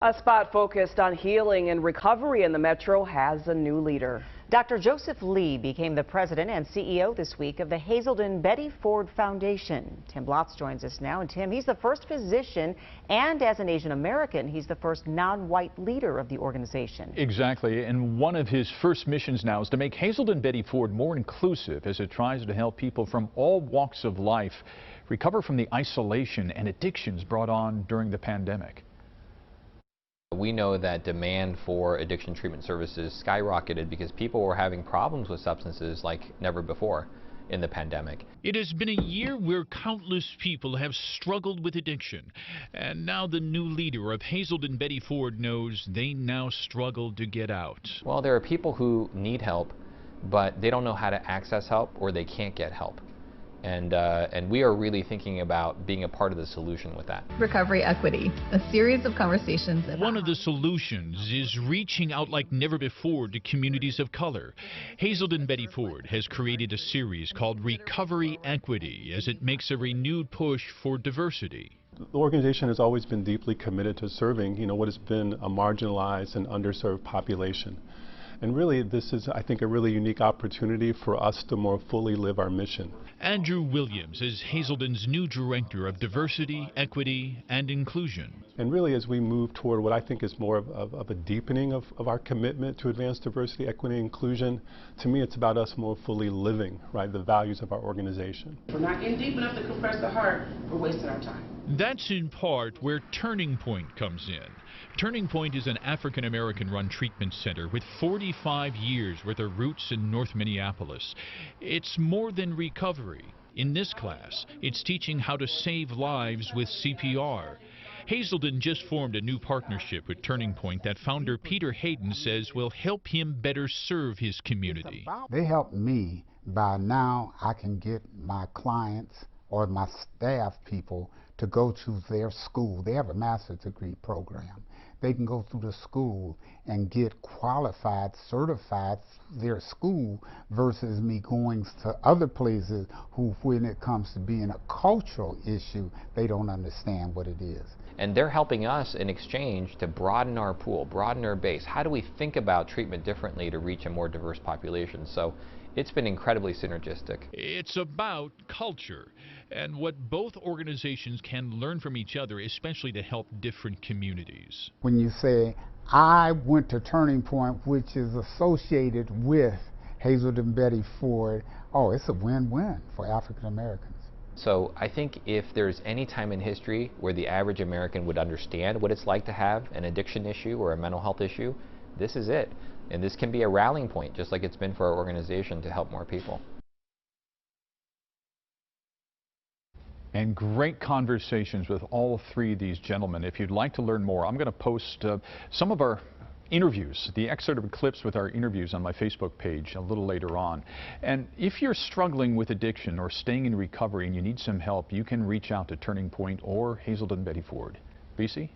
A spot focused on healing and recovery in the metro has a new leader. Dr. Joseph Lee became the president and CEO this week of the Hazelden Betty Ford Foundation. Tim Blotz joins us now. And Tim, he's the first physician, and as an Asian American, he's the first non-white leader of the organization. Exactly. And one of his first missions now is to make Hazelden Betty Ford more inclusive as it tries to help people from all walks of life recover from the isolation and addictions brought on during the pandemic. We know that demand for addiction treatment services skyrocketed because people were having problems with substances like never before in the pandemic. It has been a year where countless people have struggled with addiction, and now the new leader of Hazelden Betty Ford knows they now struggle to get out. Well, there are people who need help, but they don't know how to access help, or they can't get help. And we are really thinking about being a part of the solution with that. Recovery Equity, a series of conversations. One of the solutions is reaching out like never before to communities of color. Hazelden Betty Ford has created a series called Recovery Equity as it makes a renewed push for diversity. The organization has always been deeply committed to serving, what has been a marginalized and underserved population. And really, this is, I think, a really unique opportunity for us to more fully live our mission. Andrew Williams is Hazelden's new director of diversity, equity, and inclusion. And really, as we move toward what I think is more of a deepening of our commitment to advance diversity, equity, and inclusion, to me, it's about us more fully living, the values of our organization. If we're not getting deep enough to compress the heart, we're wasting our time. That's in part where Turning Point comes in. Turning Point is an African-American run treatment center with 45 years with their roots in North Minneapolis. It's more than recovery. In this class, it's teaching how to save lives with CPR. Hazelden just formed a new partnership with Turning Point that founder Peter Hayden says will help him better serve his community. They help me by now I can get my clients or my staff people to go to their school. They have a master's degree program. They can go through the school and get qualified, certified their school versus me going to other places who, when it comes to being a cultural issue, they don't understand what it is. And they're helping us in exchange to broaden our pool, broaden our base. How do we think about treatment differently to reach a more diverse population? So it's been incredibly synergistic. It's about culture and what both organizations can learn from each other, especially to help different communities. When you say, I went to Turning Point, which is associated with Hazelden Betty Ford, oh, it's a win-win for African Americans. So I think if there's any time in history where the average American would understand what it's like to have an addiction issue or a mental health issue, this is it. And this can be a rallying point, just like it's been for our organization to help more people. And great conversations with all three of these gentlemen. If you'd like to learn more, I'm going to post some of our interviews, the excerpt of clips with our interviews on my Facebook page a little later on. And if you're struggling with addiction or staying in recovery and you need some help, you can reach out to Turning Point or Hazelden Betty Ford. BC?